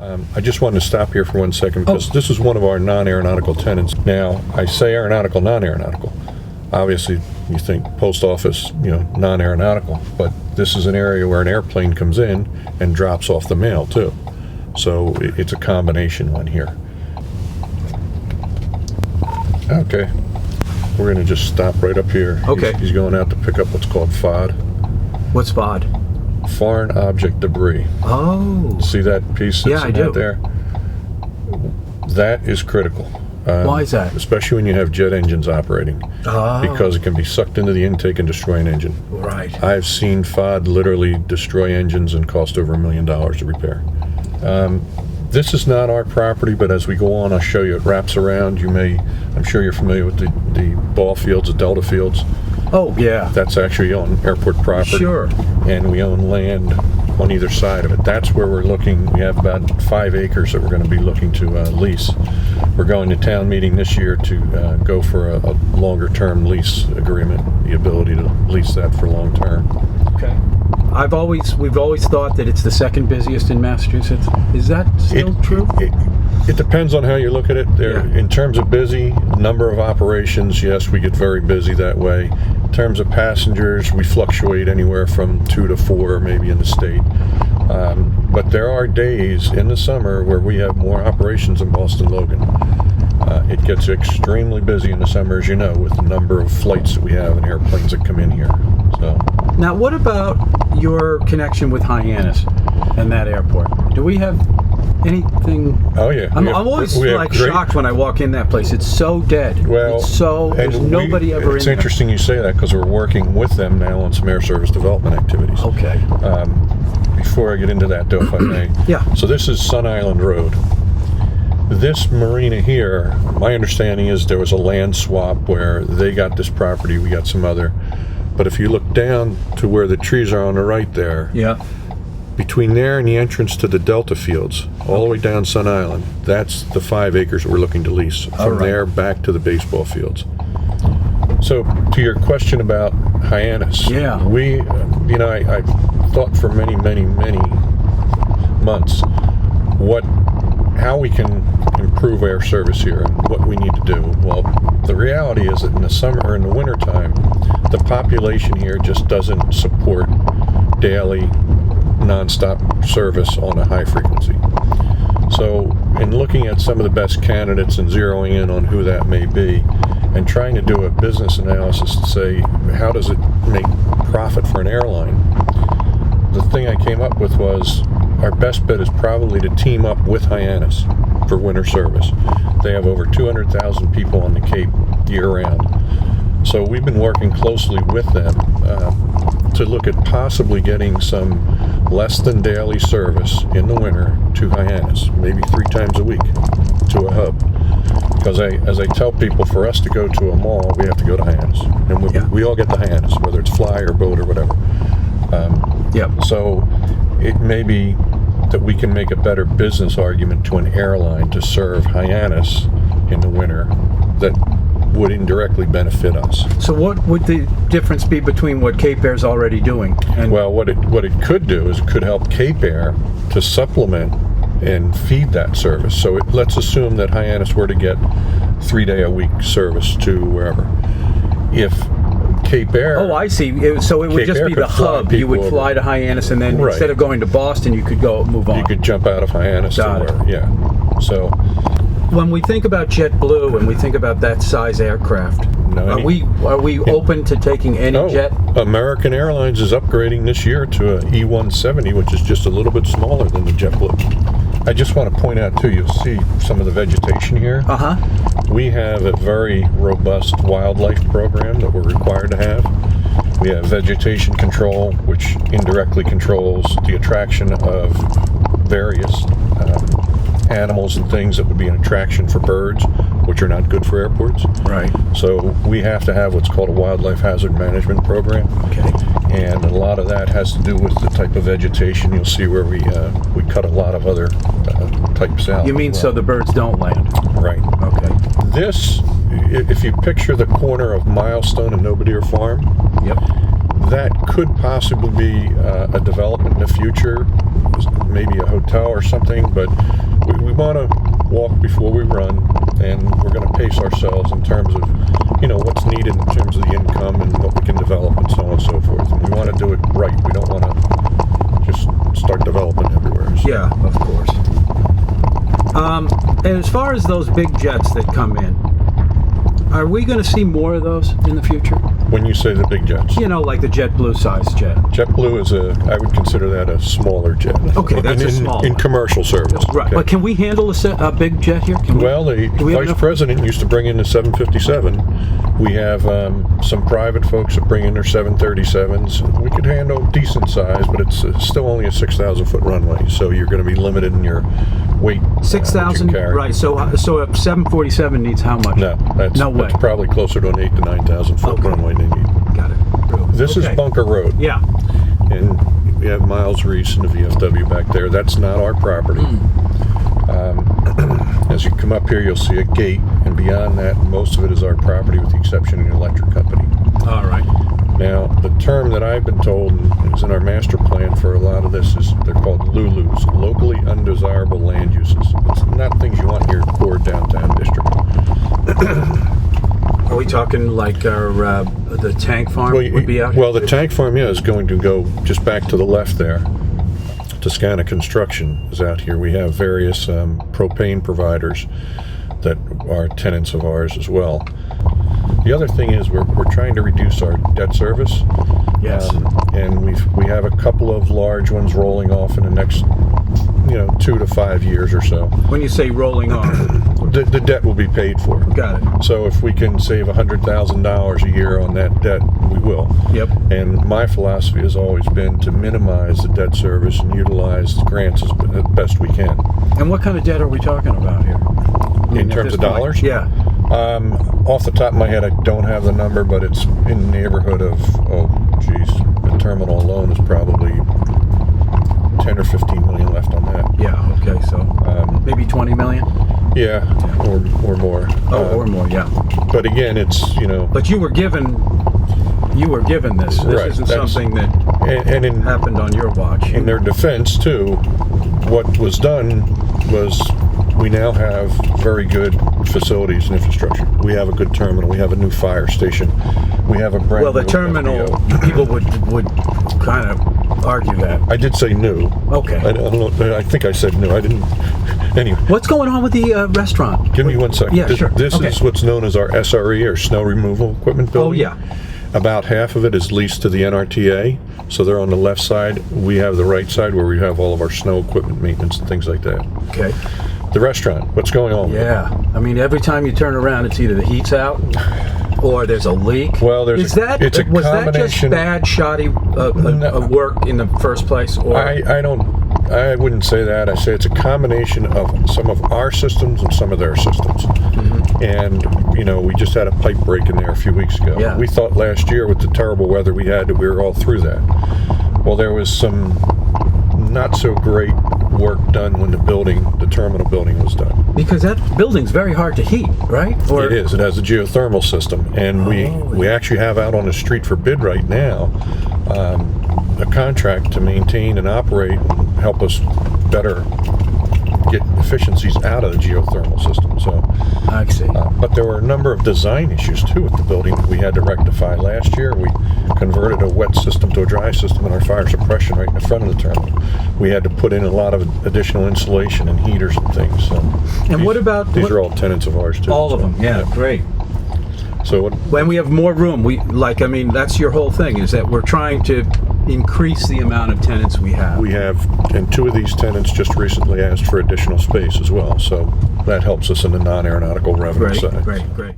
I just wanted to stop here for 1 second because this is one of our non-aeronautical tenants. Now, I say aeronautical, non-aeronautical. Obviously, you think post office, non-aeronautical, but this is an area where an airplane comes in and drops off the mail too. So it's a combination one here. Okay, we're gonna just stop right up here. Okay. He's going out to pick up what's called FOD. What's FOD? Foreign object debris. Oh. See that piece that's I do. out there? That is critical. Why is that? Especially when you have jet engines operating. Oh. Because it can be sucked into the intake and destroy an engine. Right. I've seen FOD literally destroy engines and cost over $1 million to repair. This is not our property, but as we go on, I'll show you. It wraps around. I'm sure you're familiar with the ball fields, the Delta fields. Oh, yeah. That's actually on airport property. Sure. And we own land on either side of it. That's where we're looking. We have about 5 acres that we're going to be looking to lease. We're going to town meeting this year to go for a longer term lease agreement, the ability to lease that for long term. Okay. We've always thought that it's the second busiest in Massachusetts. Is that still true? It depends on how you look at it. In terms of busy, number of operations, yes, we get very busy that way. In terms of passengers, we fluctuate anywhere from 2 to 4, maybe in the state. But there are days in the summer where we have more operations in Boston Logan. It gets extremely busy in the summer, as you know, with the number of flights that we have and airplanes that come in here. So. Now, what about your connection with Hyannis and that airport? Do we have anything? Oh yeah. I'm always shocked when I walk in that place. It's so dead. Well, there's nobody ever in there. It's interesting you say that because we're working with them now on some air service development activities. Okay. Before I get into that, though, if I may. Yeah. So this is Sun Island Road. This marina here, my understanding is there was a land swap where they got this property, we got some other. But if you look down to where the trees are on the right there, between there and the entrance to the Delta fields, all the way down Sun Island, that's the 5 acres that we're looking to lease. From there back to the baseball fields. So to your question about Hyannis, we, I thought for many, many, many months how we can improve air service here and what we need to do. Well, the reality is that in the summer or in the winter time, the population here just doesn't support daily nonstop service on a high frequency. So in looking at some of the best candidates and zeroing in on who that may be and trying to do a business analysis to say, how does it make profit for an airline? The thing I came up with was our best bet is probably to team up with Hyannis for winter service. They have over 200,000 people on the Cape year-round. So we've been working closely with them to look at possibly getting some less than daily service in the winter to Hyannis, maybe 3 times a week to a hub. Because as I tell people, for us to go to a mall, we have to go to Hyannis. And we all get to Hyannis, whether it's fly or boat or whatever. So it may be that we can make a better business argument to an airline to serve Hyannis in the winter that would indirectly benefit us. So what would the difference be between what Cape Air's already doing? Well, what it could do is it could help Cape Air to supplement and feed that service. So let's assume that Hyannis were to get 3-day-a-week service to wherever. If Cape Air... Oh, I see. So it would just be the hub. You would fly to Hyannis, and then instead of going to Boston, you could move on. You could jump out of Hyannis somewhere. Yeah. So when we think about JetBlue and we think about that size aircraft, are we open to taking any jet? American Airlines is upgrading this year to a E170, which is just a little bit smaller than the JetBlue. I just want to point out too, you'll see some of the vegetation here. We have a very robust wildlife program that we're required to have. We have vegetation control, which indirectly controls the attraction of various animals and things that would be an attraction for birds, which are not good for airports. Right. So we have to have what's called a wildlife hazard management program. Okay. And a lot of that has to do with the type of vegetation. You'll see where we cut a lot of other types out. You mean so the birds don't land? Right. Okay. This, if you picture the corner of Milestone and Nobodere Farm, that could possibly be a development in the future maybe a hotel or something, but we want to walk before we run, and we're going to pace ourselves in terms of, what's needed in terms of the income and what we can develop and so on and so forth. And we want to do it right. We don't want to just start development everywhere. So. Yeah, of course. And as far as those big jets that come in, are we going to see more of those in the future? When you say the big jets? Like the JetBlue size jet. JetBlue is I would consider that a smaller jet. Okay, that's a small in one. Commercial service. Right, okay. But can we handle a big jet here? The Vice President used to bring in the 757. We have some private folks that bring in their 737s. We could handle decent size, but it's still only a 6,000-foot runway, so you're going to be limited in your weight. 6,000, right? So a 747 needs how much? No way. That's probably closer to an 8,000 to 9,000-foot runway they need. Got it. This is Bunker Road. Yeah. And we have Miles Reese and the VFW back there. That's not our property. As you come up here, you'll see a gate, and beyond that, most of it is our property with the exception of the electric company. All right. Now, the term that I've been told and is in our master plan for a lot of this is they're called LULUs, locally undesirable land uses. It's not things you want in your core downtown district. Are we talking like the tank farm would be out here? Well, the tank farm, is going to go just back to the left there. Toscana Construction is out here. We have various propane providers that are tenants of ours as well. The other thing is we're trying to reduce our debt service. Yes. And we have a couple of large ones rolling off in the next 2 to 5 years or so. When you say rolling off, the debt will be paid for. Got it. So if we can save $100,000 a year on that debt, we will. Yep. And my philosophy has always been to minimize the debt service and utilize grants as best we can. And what kind of debt are we talking about here? In terms of dollars? Yeah. Off the top of my head, I don't have the number, but it's in the neighborhood of, the terminal alone is probably 10 or 15 million left on that. Yeah, okay, so maybe 20 million? Yeah, or more. Or more, yeah. But again, it's, But you were given this. This right, isn't something that happened on your watch. In their defense, too, what was done was we now have very good facilities and infrastructure. We have a good terminal. We have a new fire station. We have a brand new the terminal, FBO. people would kind of argue that. I did say new. Okay. I don't know. I think I said new. I didn't. Anyway. What's going on with the restaurant? Give me 1 second. Yeah, sure. This is what's known as our SRE, or snow removal equipment building. Oh, yeah. About half of it is leased to the NRTA, so they're on the left side. We have the right side where we have all of our snow equipment maintenance and things like that. Okay. The restaurant, what's going on? Yeah. I mean, every time you turn around, it's either the heat's out or there's a leak. Well, was that just bad, shoddy work in the first place? Or I wouldn't say that. I say it's a combination of some of our systems and some of their systems. Mm-hmm. And, we just had a pipe break in there a few weeks ago. Yeah. We thought last year with the terrible weather we had that we were all through that. Well, there was some not so great work done when the terminal building was done. Because that building's very hard to heat, right? It is. It has a geothermal system. And we actually have out on the street for bid right now a contract to maintain and operate and help us better get efficiencies out of the geothermal system. So I see. But there were a number of design issues too with the building that we had to rectify last year. We converted a wet system to a dry system in our fire suppression right in the front of the terminal. We had to put in a lot of additional insulation and heaters and things. So what about these are all tenants of ours too. All of them, yeah. Great. So when we have more room, that's your whole thing, is that we're trying to increase the amount of tenants we have. We have, and 2 of these tenants just recently asked for additional space as well. So that helps us in the non-aeronautical revenue side. Great.